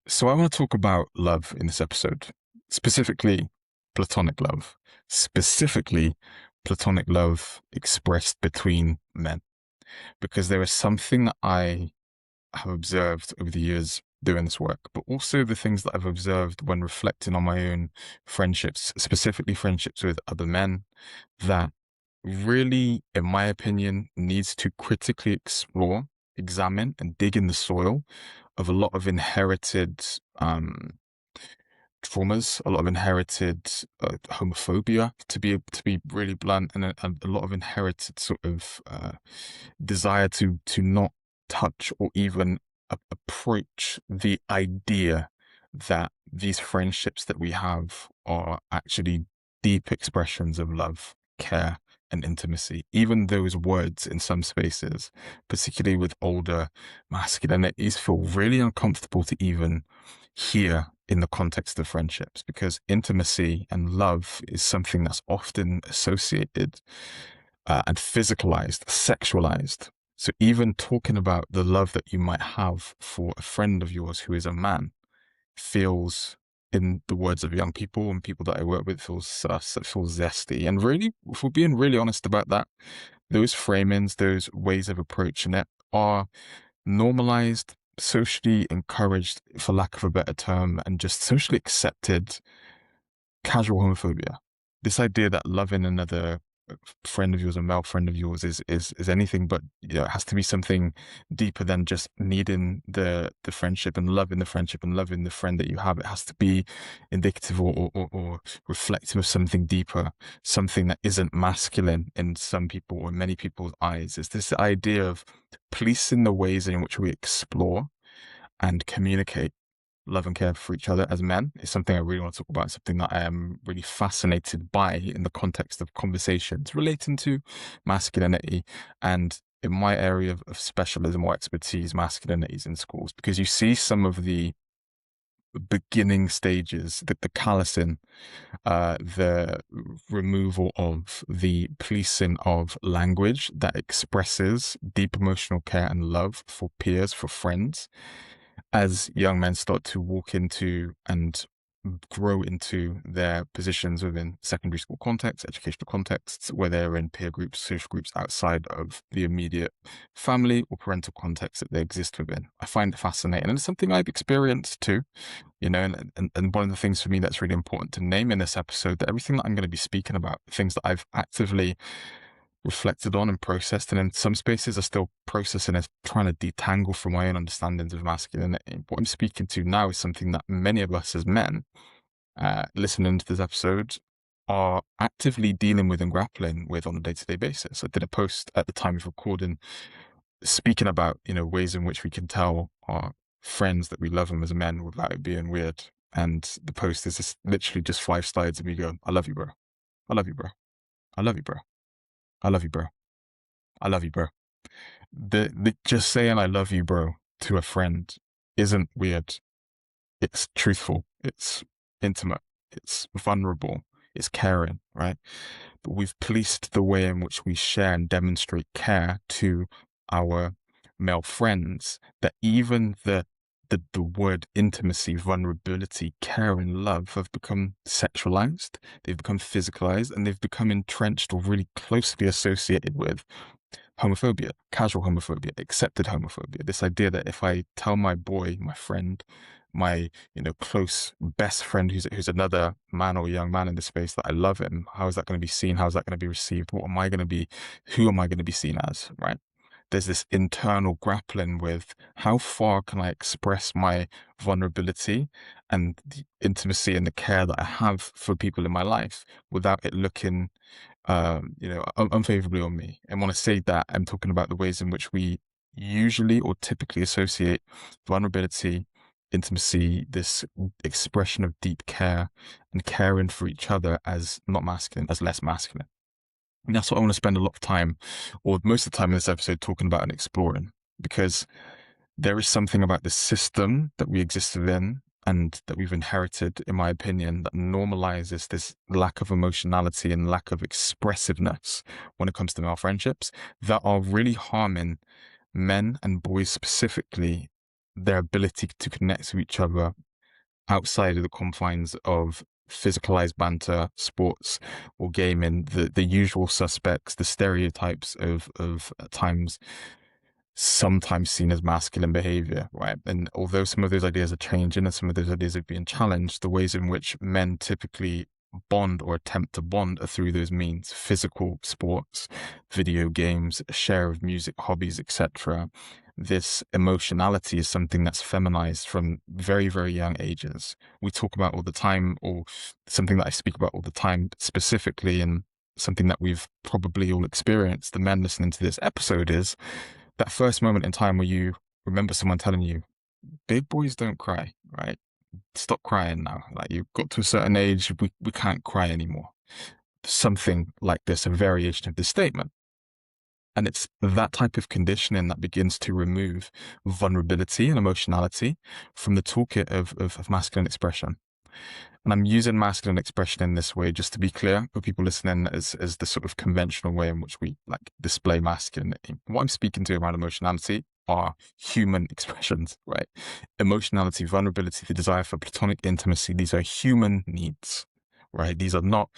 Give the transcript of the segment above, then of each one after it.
So I want to talk about love in this episode, specifically platonic love, specifically platonic love expressed between men, because there is something that I have observed over the years doing this work, but also the things that I've observed when reflecting on my own friendships, specifically friendships with other men, that really, in my opinion, needs to critically explore, examine, and dig in the soil of a lot of inherited traumas, a lot of inherited homophobia, to be really blunt, and a lot of inherited sort of desire to not touch or even approach the idea that these friendships that we have are actually deep expressions of love, care, and intimacy. Even those words in some spaces, particularly with older masculinities, feel really uncomfortable to even hear in the context of friendships, because intimacy and love is something that's often associated and physicalized, sexualized. So even talking about the love that you might have for a friend of yours who is a man feels, in the words of young people and people that I work with, feels sus, it feels zesty. And really, if we're being really honest about that, those framings, those ways of approaching it are normalized, socially encouraged, for lack of a better term, and just socially accepted casual homophobia. This idea that loving another friend of yours, a male friend of yours, is anything but, it has to be something deeper than just needing the friendship and loving the friendship and loving the friend that you have. It has to be indicative or reflective of something deeper, something that isn't masculine in some people or many people's eyes. It's this idea of policing the ways in which we explore and communicate love and care for each other as men is something I really want to talk about, something that I am really fascinated by in the context of conversations relating to masculinity and, in my area of specialism or expertise, masculinities in schools, because you see some of the beginning stages, the callousing, the removal of the policing of language that expresses deep emotional care and love for peers, for friends, as young men start to walk into and grow into their positions within secondary school contexts, educational contexts, where they're in peer groups, social groups outside of the immediate family or parental context that they exist within. I find it fascinating, and it's something I've experienced too, and one of the things for me that's really important to name in this episode, that everything that I'm going to be speaking about, things that I've actively reflected on and processed, and in some spaces are still processing and trying to detangle from my own understandings of masculinity. What I'm speaking to now is something that many of us as men, listening to this episode, are actively dealing with and grappling with on a day-to-day basis. I did a post at the time of recording speaking about, ways in which we can tell our friends that we love them as men without it being weird. And the post is just literally just 5 slides of me going, I love you, bro. I love you, bro. I love you, bro. I love you, bro. I love you, bro. The just saying I love you, bro, to a friend isn't weird. It's truthful. It's intimate. It's vulnerable. It's caring, right? But we've policed the way in which we share and demonstrate care to our male friends, that even the word intimacy, vulnerability, care, and love have become sexualized, they've become physicalized, and they've become entrenched or really closely associated with homophobia, casual homophobia, accepted homophobia. This idea that if I tell my boy, my friend, my close best friend who's another man or young man in the space, that I love him, how is that going to be seen? How is that going to be received? What am I going to be? Who am I going to be seen as? Right? There's this internal grappling with how far can I express my vulnerability and the intimacy and the care that I have for people in my life without it looking unfavorably on me. And when I say that, I'm talking about the ways in which we usually or typically associate vulnerability, intimacy, this expression of deep care and caring for each other as not masculine, as less masculine. And that's what I want to spend a lot of time, or most of the time in this episode, talking about and exploring, because there is something about the system that we exist within and that we've inherited, in my opinion, that normalizes this lack of emotionality and lack of expressiveness when it comes to male friendships, that are really harming men and boys specifically their ability to connect to each other outside of the confines of physicalized banter, sports, or gaming, the usual suspects, the stereotypes of at times sometimes seen as masculine behavior, right? And although some of those ideas are changing and some of those ideas are being challenged, the ways in which men typically bond or attempt to bond are through those means: physical sports, video games, a share of music, hobbies, etc. This emotionality is something that's feminized from very, very young ages. We talk about all the time, or something that I speak about all the time specifically, and something that we've probably all experienced, the men listening to this episode, is that first moment in time where you remember someone telling you, big boys don't cry, right? Stop crying now. Like, you've got to a certain age, we can't cry anymore. Something like this, a variation of this statement. And it's that type of conditioning that begins to remove vulnerability and emotionality from the toolkit of masculine expression. And I'm using masculine expression in this way, just to be clear for people listening, as the sort of conventional way in which we like display masculinity. What I'm speaking to around emotionality are human expressions, right? Emotionality, vulnerability, the desire for platonic intimacy, these are human needs, right? These are not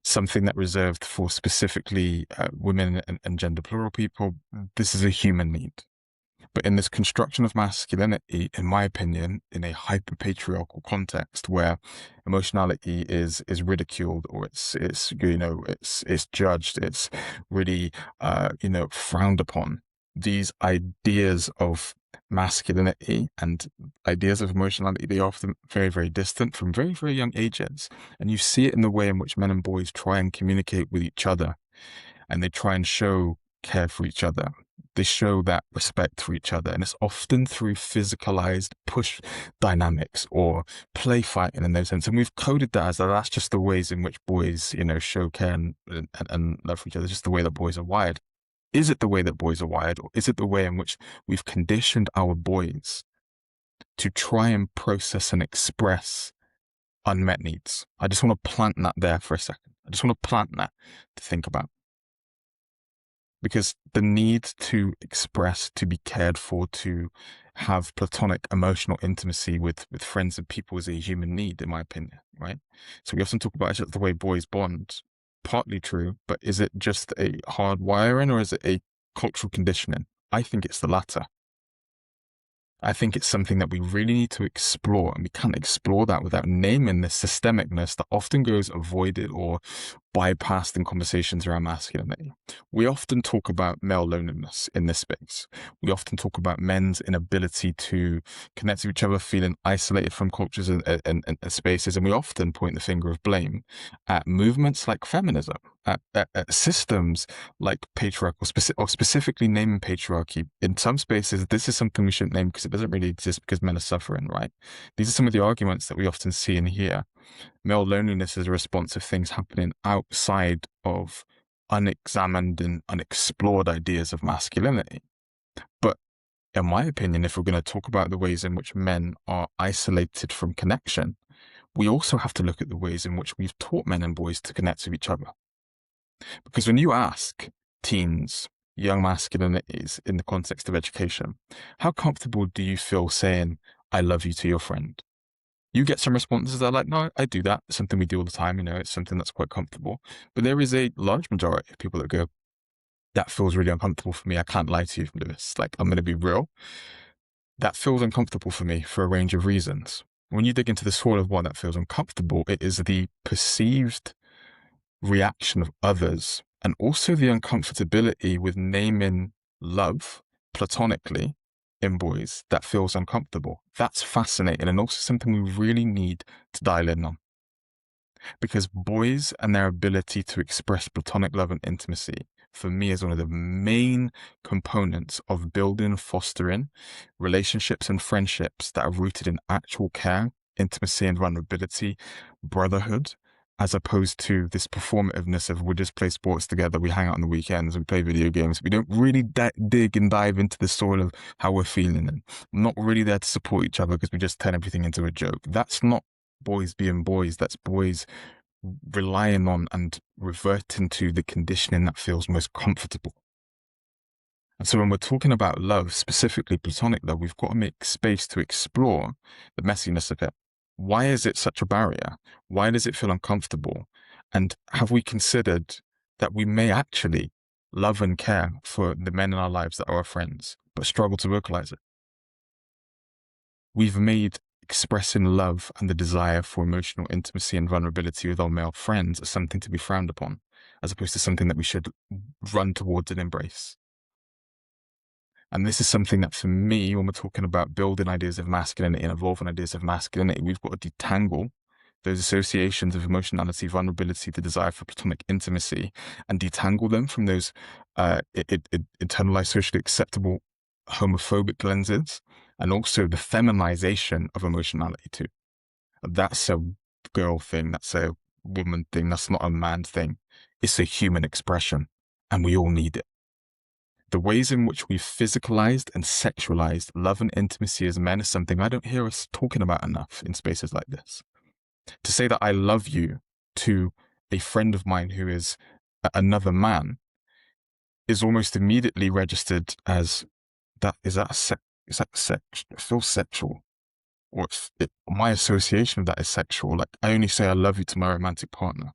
something that reserved for specifically women and gender plural people. This is a human need. But in this construction of masculinity, in my opinion, in a hyper-patriarchal context where emotionality is ridiculed, or it's judged, it's really frowned upon, these ideas of masculinity and ideas of emotionality, they are often very, very distant from very, very young ages. And you see it in the way in which men and boys try and communicate with each other, and they try and show care for each other. They show that respect for each other, and it's often through physicalized push dynamics or play fighting in those sense. And we've coded that as that's just the ways in which boys, show care and love for each other. It's just the way that boys are wired. Is it the way that boys are wired, or is it the way in which we've conditioned our boys to try and process and express unmet needs? I just want to plant that there for a second. I just want to plant that to think about. Because the need to express, to be cared for, to have platonic emotional intimacy with friends and people is a human need, in my opinion, right? So we often talk about it's just the way boys bond. Partly true, but is it just a hard wiring, or is it a cultural conditioning? I think it's the latter. I think it's something that we really need to explore, and we can't explore that without naming the systemicness that often goes avoided or bypassed in conversations around masculinity. We often talk about male loneliness in this space. We often talk about men's inability to connect to each other, feeling isolated from cultures and spaces, and we often point the finger of blame at movements like feminism, at systems like patriarchal, or specifically naming patriarchy. In some spaces, this is something we shouldn't name because it doesn't really exist, because men are suffering, right? These are some of the arguments that we often see and hear. Male loneliness is a response of things happening outside of unexamined and unexplored ideas of masculinity. But in my opinion, if we're going to talk about the ways in which men are isolated from connection, we also have to look at the ways in which we've taught men and boys to connect with each other. Because when you ask teens, young masculinities, in the context of education, how comfortable do you feel saying, I love you to your friend? You get some responses that are like, no, I do that. It's something we do all the time. It's something that's quite comfortable. But there is a large majority of people that go, that feels really uncomfortable for me. I can't lie to you, Lewis. Like, I'm going to be real. That feels uncomfortable for me for a range of reasons. When you dig into the soil of why that feels uncomfortable, it is the perceived reaction of others, and also the uncomfortability with naming love platonically in boys that feels uncomfortable. That's fascinating, and also something we really need to dial in on. Because boys and their ability to express platonic love and intimacy, for me, is one of the main components of building and fostering relationships and friendships that are rooted in actual care, intimacy and vulnerability, brotherhood, as opposed to this performativeness of we just play sports together, we hang out on the weekends, we play video games. We don't really dig and dive into the soil of how we're feeling, and not really there to support each other because we just turn everything into a joke. That's not boys being boys. That's boys relying on and reverting to the conditioning that feels most comfortable. And so when we're talking about love, specifically platonic love, we've got to make space to explore the messiness of it. Why is it such a barrier? Why does it feel uncomfortable? And have we considered that we may actually love and care for the men in our lives that are our friends, but struggle to vocalize it? We've made expressing love and the desire for emotional intimacy and vulnerability with our male friends as something to be frowned upon, as opposed to something that we should run towards and embrace. And this is something that for me, when we're talking about building ideas of masculinity and evolving ideas of masculinity, we've got to detangle those associations of emotionality, vulnerability, the desire for platonic intimacy, and detangle them from those internalized, socially acceptable homophobic lenses, and also the feminization of emotionality too. That's a girl thing, that's a woman thing, that's not a man thing. It's a human expression, and we all need it. The ways in which we've physicalized and sexualized love and intimacy as men is something I don't hear us talking about enough in spaces like this. To say that I love you to a friend of mine who is another man is almost immediately registered as that is that sex? It feels sexual, or my association of that is sexual. Like I only say I love you to my romantic partner,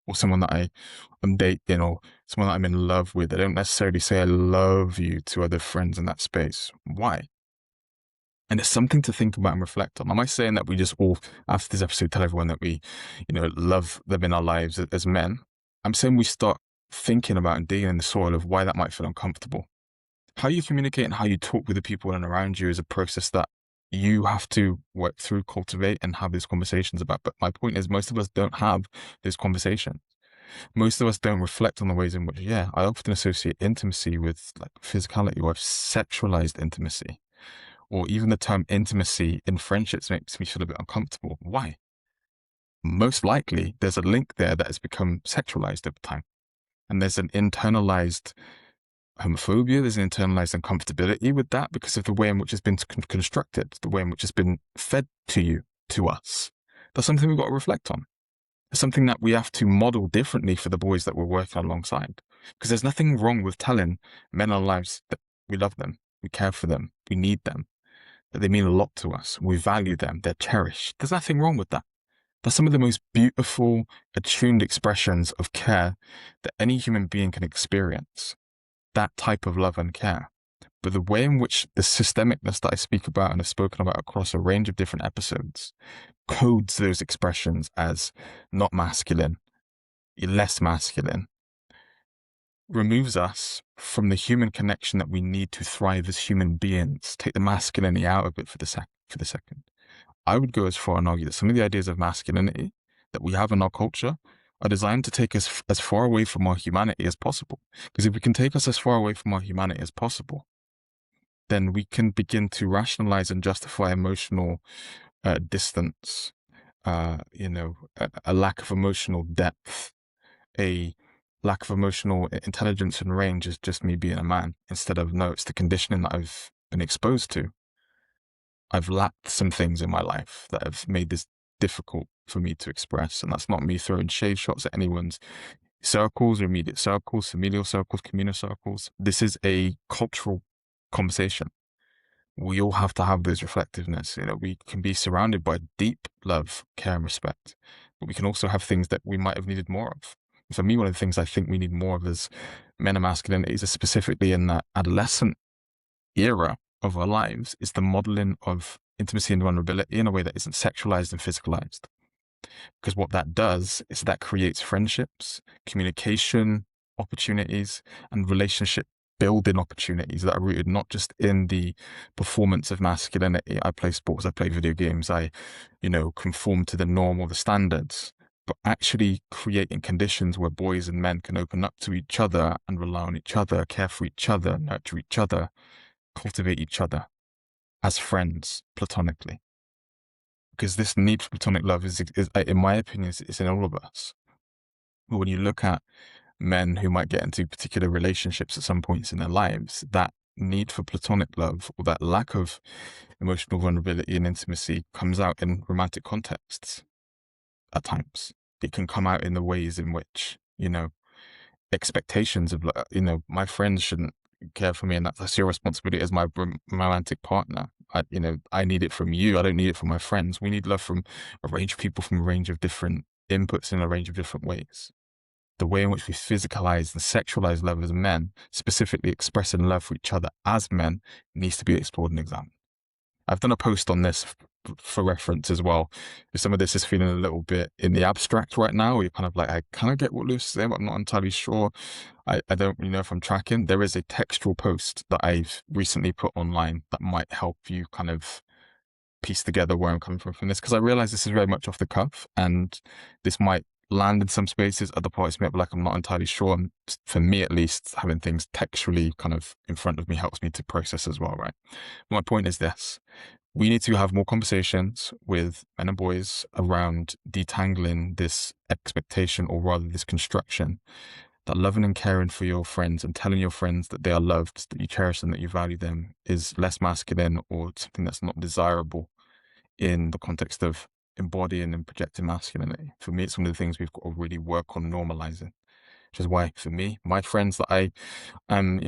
or someone that I'm dating, or someone that I'm in love with. I don't necessarily say I love you to other friends in that space. Why? And it's something to think about and reflect on. Am I saying that we just all, after this episode, tell everyone that we, love them in our lives as men? I'm saying we start thinking about and digging in the soil of why that might feel uncomfortable. How you communicate and how you talk with the people and around you is a process that you have to work through, cultivate, and have these conversations about. But my point is, most of us don't have those conversations. Most of us don't reflect on the ways in which, I often associate intimacy with like physicality, or I've sexualized intimacy, or even the term intimacy in friendships makes me feel a bit uncomfortable. Why? Most likely, there's a link there that has become sexualized over time. And there's an internalized homophobia, there's an internalized uncomfortability with that because of the way in which it's been constructed, the way in which it's been fed to you, to us. That's something we've got to reflect on. It's something that we have to model differently for the boys that we're working alongside. Because there's nothing wrong with telling men in our lives that we love them, we care for them, we need them, that they mean a lot to us, we value them, they're cherished. There's nothing wrong with that. That's some of the most beautiful, attuned expressions of care that any human being can experience. That type of love and care. But the way in which the systemicness that I speak about and have spoken about across a range of different episodes codes those expressions as not masculine, less masculine, removes us from the human connection that we need to thrive as human beings. Take the masculinity out of it for the second. I would go as far and argue that some of the ideas of masculinity that we have in our culture are designed to take us as far away from our humanity as possible. Because if we can take us as far away from our humanity as possible, then we can begin to rationalize and justify emotional distance, a lack of emotional depth, a lack of emotional intelligence and range is just me being a man, instead of, no, it's the conditioning that I've been exposed to. I've lacked some things in my life that have made this difficult for me to express. And that's not me throwing shade shots at anyone's circles or immediate circles, familial circles, communal circles. This is a cultural conversation. We all have to have those reflectiveness. We can be surrounded by deep love, care, and respect, but we can also have things that we might have needed more of. For me, one of the things I think we need more of as men and masculinities, is specifically in that adolescent era of our lives, is the modeling of intimacy and vulnerability in a way that isn't sexualized and physicalized. Because what that does is that creates friendships, communication opportunities, and relationship building opportunities that are rooted not just in the performance of masculinity. I play sports, I play video games, I, conform to the norm or the standards, but actually creating conditions where boys and men can open up to each other and rely on each other, care for each other, nurture each other, cultivate each other as friends, platonically. Because this need for platonic love is in my opinion, is in all of us. But when you look at men who might get into particular relationships at some points in their lives, that need for platonic love, or that lack of emotional vulnerability and intimacy, comes out in romantic contexts at times. It can come out in the ways in which, expectations of, my friends shouldn't care for me, and that's your responsibility as my romantic partner. I need it from you. I don't need it from my friends. We need love from a range of people from a range of different inputs in a range of different ways. The way in which we physicalize and sexualize love as men, specifically expressing love for each other as men, needs to be explored and examined. I've done a post on this for reference as well. Some of this is feeling a little bit in the abstract right now. You're kind of like, I kind of get what Lewis is saying, but I'm not entirely sure. I don't really know if I'm tracking. There is a textual post that I've recently put online that might help you kind of piece together where I'm coming from this, because I realize this is very much off the cuff and this might land in some spaces. Other parts may be like, I'm not entirely sure. And for me, at least, having things textually kind of in front of me helps me to process as well, right? My point is this. We need to have more conversations with men and boys around detangling this expectation, or rather this construction, that loving and caring for your friends and telling your friends that they are loved, that you cherish them, that you value them is less masculine or something that's not desirable in the context of embodying and projecting masculinity. For me, it's one of the things we've got to really work on normalizing, which is why for me, my friends that I am,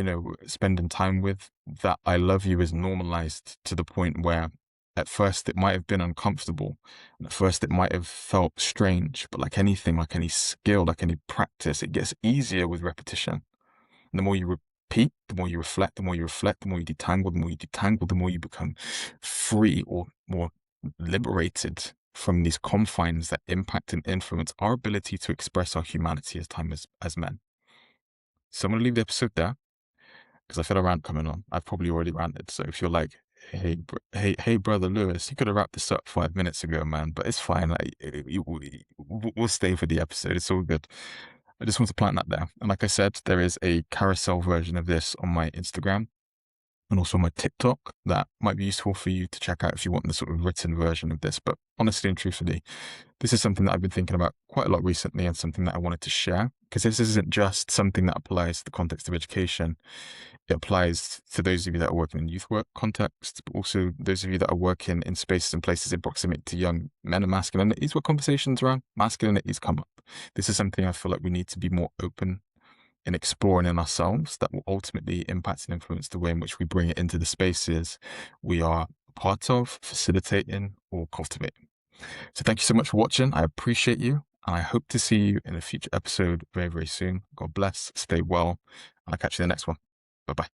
spending time with, that I love you is normalized to the point where at first it might have been uncomfortable. And at first it might have felt strange, but like anything, like any skill, like any practice, it gets easier with repetition. And the more you repeat, the more you reflect, the more you reflect, the more you detangle, the more you detangle, the more you become free or more liberated from these confines that impact and influence our ability to express our humanity as men. So I'm going to leave the episode there because I feel a rant coming on. I've probably already ranted. So if you're like, hey, brother Lewis, you could have wrapped this up 5 minutes ago, man, but it's fine. Like, we'll stay for the episode. It's all good. I just want to plant that there. And like I said, there is a carousel version of this on my Instagram and also my TikTok that might be useful for you to check out if you want the sort of written version of this. But honestly and truthfully, this is something that I've been thinking about quite a lot recently and something that I wanted to share, because this isn't just something that applies to the context of education. It applies to those of you that are working in youth work contexts, but also those of you that are working in spaces and places in proximity to young men and masculinities where conversations around masculinities come up. This is something I feel like we need to be more open in exploring in ourselves that will ultimately impact and influence the way in which we bring it into the spaces we are a part of, facilitating, or cultivating. So thank you so much for watching. I appreciate you, and I hope to see you in a future episode very, very soon. God bless, stay well, and I'll catch you in the next one. Bye-bye.